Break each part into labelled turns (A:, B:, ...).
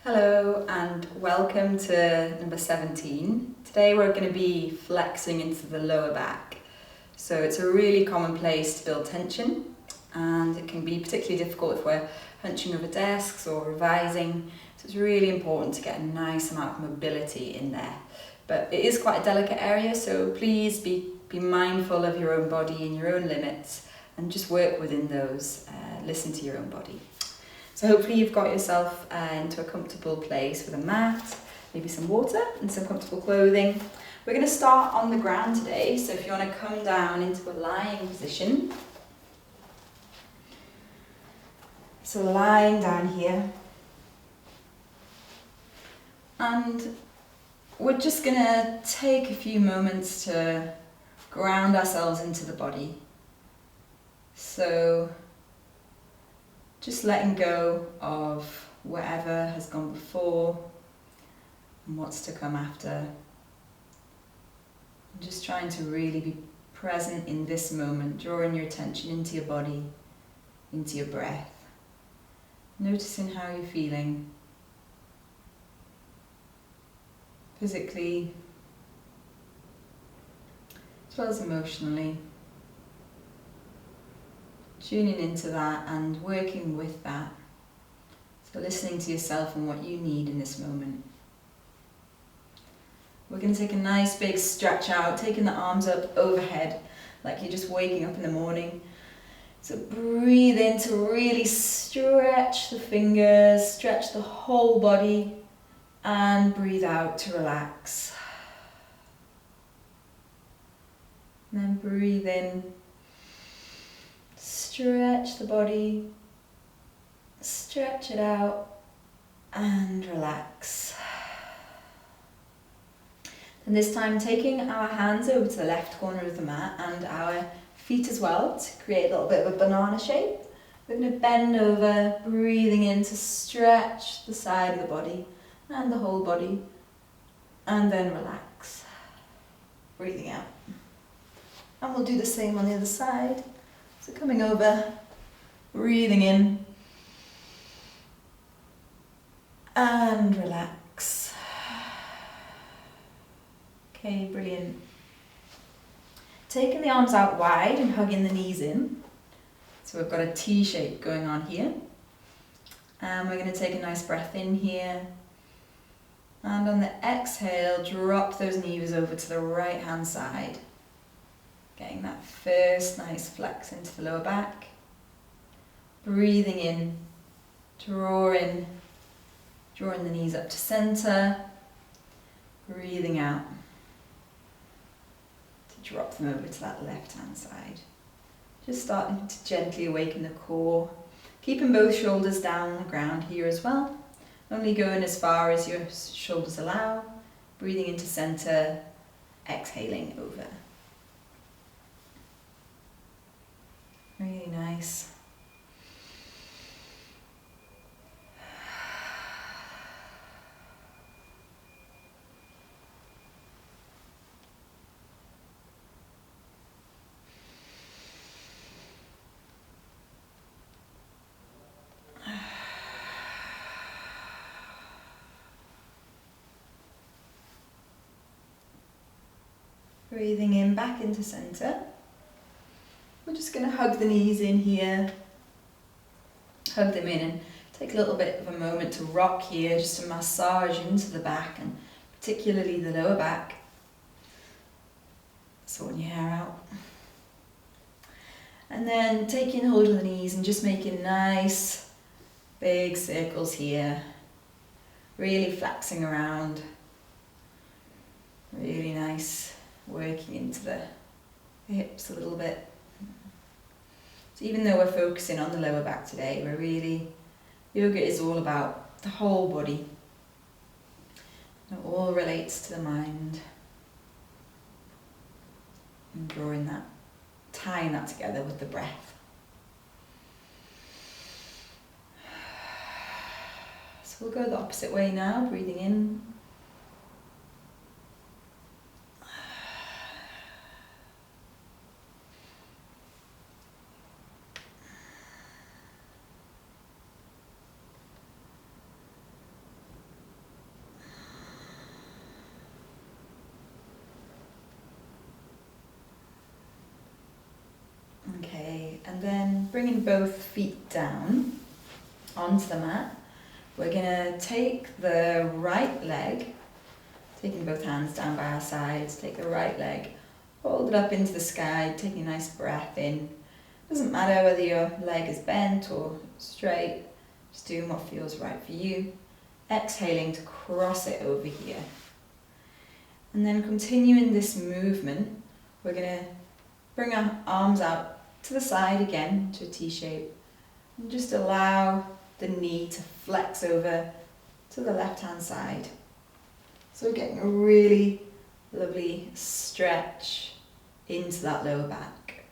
A: Hello and welcome to number 17. Today we're going to be flexing into the lower back. So it's a really common place to build tension, and it can be particularly difficult if we're hunching over desks or revising. So it's really important to get a nice amount of mobility in there. But it is quite a delicate area, so please be mindful of your own body and your own limits and just work within those. Listen to your own body. So hopefully you've got yourself into a comfortable place with a mat, maybe some water and some comfortable clothing. We're going to start on the ground today, so if you want to come down into a lying position. So lying down here. And we're just going to take a few moments to ground ourselves into the body. So just letting go of whatever has gone before and what's to come after. And just trying to really be present in this moment, drawing your attention into your body, into your breath. Noticing how you're feeling physically as well as emotionally. Tuning into that and working with that. So listening to yourself and what you need in this moment. We're going to take a nice big stretch out, taking the arms up overhead like you're just waking up in the morning. So breathe in to really stretch the fingers, stretch the whole body, and breathe out to relax. And then breathe in. Stretch the body, stretch it out, and relax. And this time taking our hands over to the left corner of the mat and our feet as well to create a little bit of a banana shape. We're going to bend over, breathing in to stretch the side of the body and the whole body, and then relax. Breathing out. And we'll do the same on the other side. So coming over, breathing in, and relax. Okay, brilliant. Taking the arms out wide and hugging the knees in. So we've got a T shape going on here. And we're going to take a nice breath in here. And on the exhale, drop those knees over to the right hand side. Getting that first nice flex into the lower back. Breathing in, drawing the knees up to center. Breathing out to drop them over to that left hand side. Just starting to gently awaken the core. Keeping both shoulders down on the ground here as well. Only going as far as your shoulders allow. Breathing into center, exhaling over. Really nice. Breathing in back into center. We're just going to hug the knees in here, hug them in, and take a little bit of a moment to rock here, just to massage into the back and particularly the lower back. Sorting your hair out. And then taking hold of the knees and just making nice big circles here, really flexing around, really nice, working into the hips a little bit. So even though we're focusing on the lower back today, yoga is all about the whole body. It all relates to the mind. And tying that together with the breath. So we'll go the opposite way now, breathing in. bringing both feet down onto the mat, we're going to take the right leg, taking both hands down by our sides, take the right leg, hold it up into the sky, taking a nice breath in. Doesn't matter whether your leg is bent or straight, just doing what feels right for you. Exhaling to cross it over here. And then continuing this movement, we're going to bring our arms out to the side again, to a T shape, and just allow the knee to flex over to the left hand side. So we're getting a really lovely stretch into that lower back.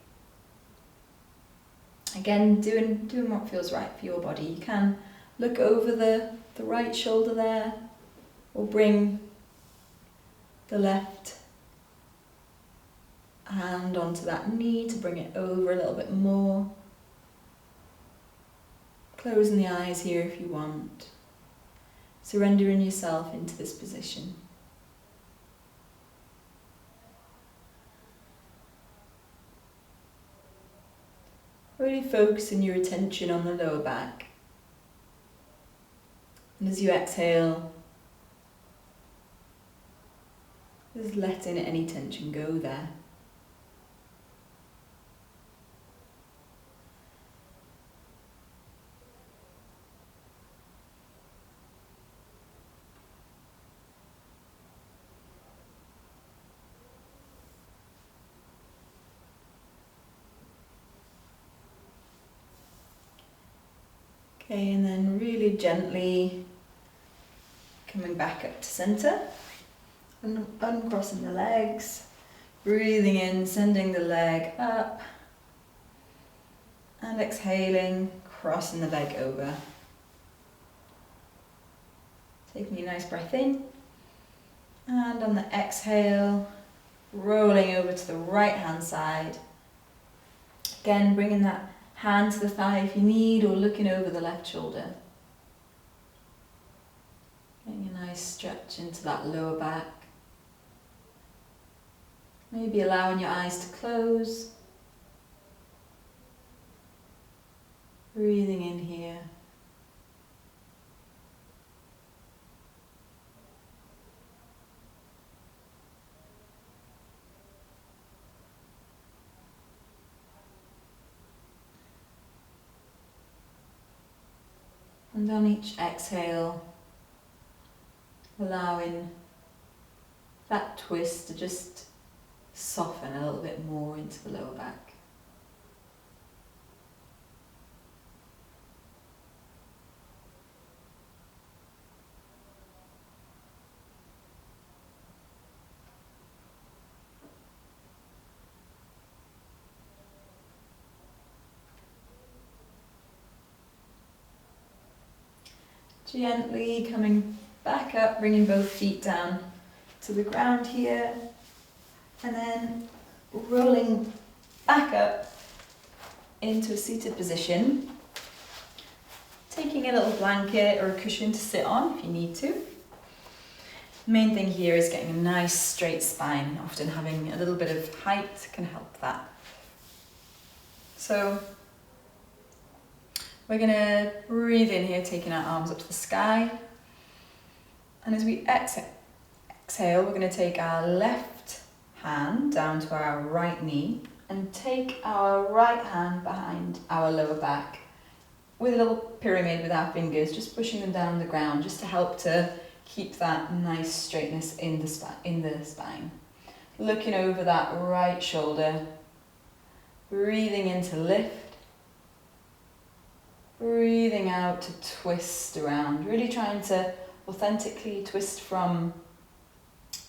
A: Again, doing what feels right for your body. You can look over the right shoulder there, or bring the left hand onto that knee to bring it over a little bit more. Closing the eyes here if you want. Surrendering yourself into this position. Really focusing your attention on the lower back. And as you exhale, just letting any tension go there. Okay, and then really gently coming back up to centre, uncrossing the legs, breathing in, sending the leg up, and exhaling, crossing the leg over. Taking a nice breath in, and on the exhale, rolling over to the right hand side. Again, bringing that hand to the thigh if you need, or looking over the left shoulder. Getting a nice stretch into that lower back. Maybe allowing your eyes to close. Breathing in here. And on each exhale, allowing that twist to just soften a little bit more into the lower back. Gently coming back up, bringing both feet down to the ground here, and then rolling back up into a seated position, taking a little blanket or a cushion to sit on if you need to. The main thing here is getting a nice straight spine. Often having a little bit of height can help that. So we're going to breathe in here, taking our arms up to the sky. And as we exhale, we're going to take our left hand down to our right knee and take our right hand behind our lower back with a little pyramid with our fingers, just pushing them down the ground just to help to keep that nice straightness in the spine. Looking over that right shoulder, breathing in to lift. Breathing out to twist around, really trying to authentically twist from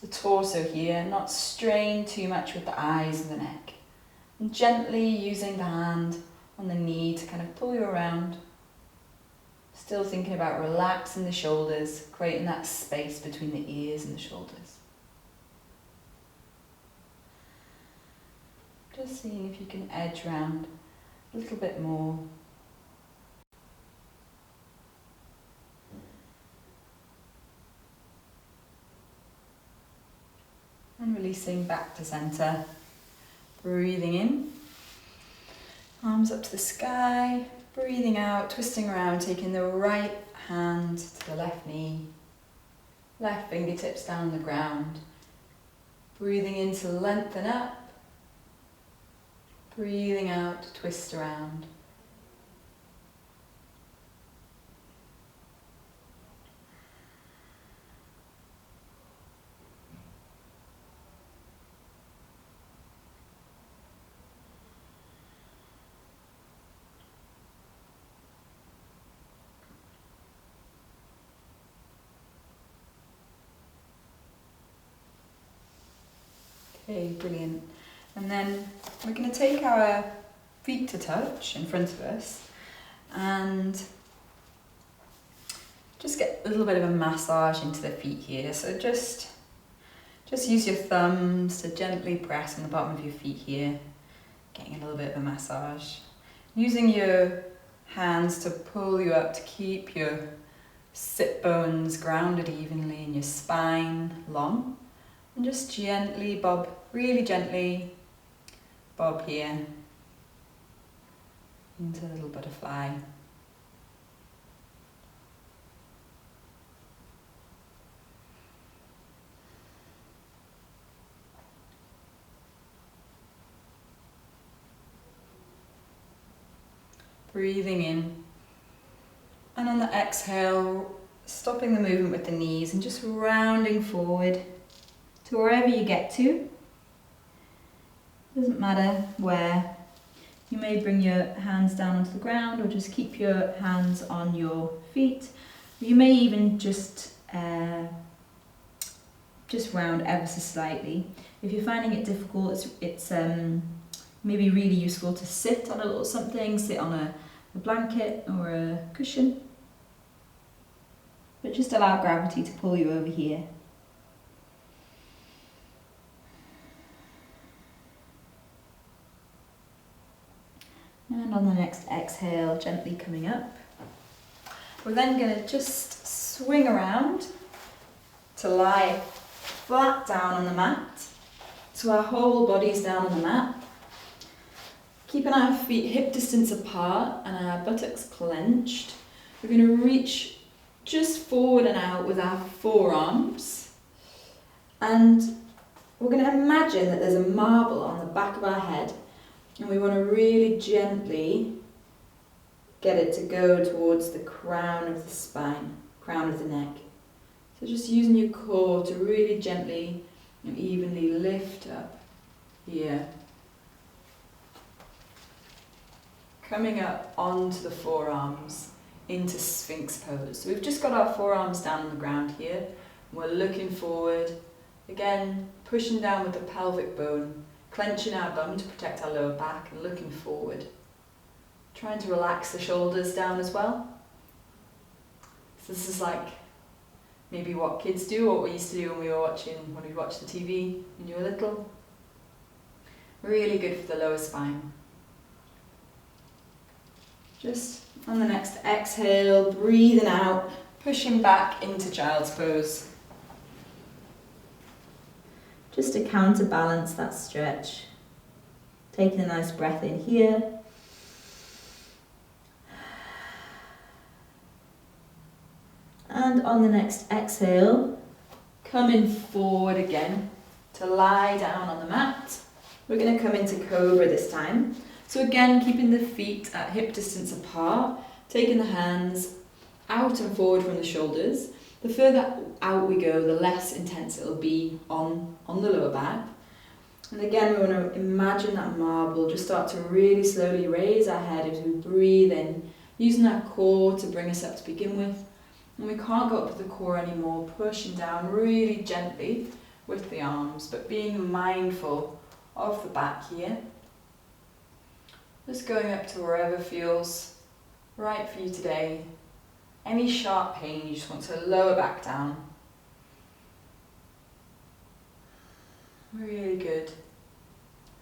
A: the torso here, not strain too much with the eyes and the neck. And gently using the hand on the knee to kind of pull you around. Still thinking about relaxing the shoulders, creating that space between the ears and the shoulders. Just seeing if you can edge around a little bit more. And releasing back to centre, breathing in. Arms up to the sky, breathing out, twisting around, taking the right hand to the left knee, left fingertips down the ground. Breathing in to lengthen up, breathing out to twist around. Okay, brilliant. And then we're going to take our feet to touch in front of us and just get a little bit of a massage into the feet here. So just use your thumbs to gently press on the bottom of your feet here, getting a little bit of a massage. Using your hands to pull you up to keep your sit bones grounded evenly and your spine long. And just gently bob, really gently bob here into a little butterfly. Breathing in. And on the exhale, stopping the movement with the knees and just rounding forward to wherever you get to. Doesn't matter where. You may bring your hands down onto the ground or just keep your hands on your feet. You may even just round ever so slightly. If you're finding it difficult, it's maybe really useful to sit on a little something, sit on a blanket or a cushion. But just allow gravity to pull you over here. And on the next exhale, gently coming up. We're then going to just swing around to lie flat down on the mat. So our whole body's down on the mat. Keeping our feet hip distance apart and our buttocks clenched. We're going to reach just forward and out with our forearms. And we're going to imagine that there's a marble on the back of our head. And we want to really gently get it to go towards the crown of the spine, crown of the neck. So just using your core to really gently and evenly lift up here. Coming up onto the forearms into Sphinx pose. So we've just got our forearms down on the ground here. We're looking forward. Again, pushing down with the pelvic bone. Clenching our bum to protect our lower back and looking forward. Trying to relax the shoulders down as well. So this is like maybe what kids do or what we used to do when we watched the TV when you were little. Really good for the lower spine. Just on the next exhale, breathing out, pushing back into child's pose. Just to counterbalance that stretch. Taking a nice breath in here. And on the next exhale, coming forward again to lie down on the mat. We're going to come into Cobra this time. So again, keeping the feet at hip distance apart, taking the hands out and forward from the shoulders. The further out we go, the less intense it'll be on the lower back. And again, we want to imagine that marble, just start to really slowly raise our head as we breathe in, using our core to bring us up to begin with. And we can't go up to the core anymore, pushing down really gently with the arms, but being mindful of the back here. Just going up to wherever feels right for you today. Any sharp pain, you just want to lower back down. Really good.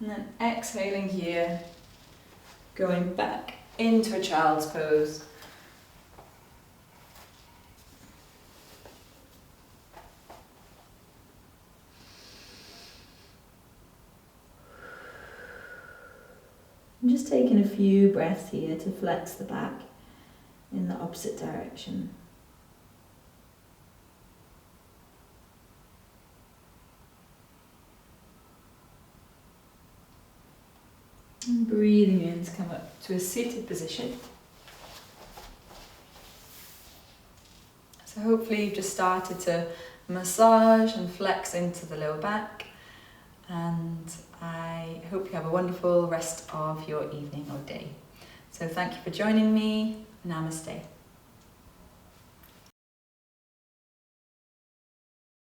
A: And then exhaling here, going back into a child's pose.
B: just taking a few breaths here to flex the back in the opposite direction. And breathing in to come up to a seated position.
A: So hopefully you've just started to massage and flex into the lower back, and I hope you have a wonderful rest of your evening or day. So thank you for joining me. Namaste.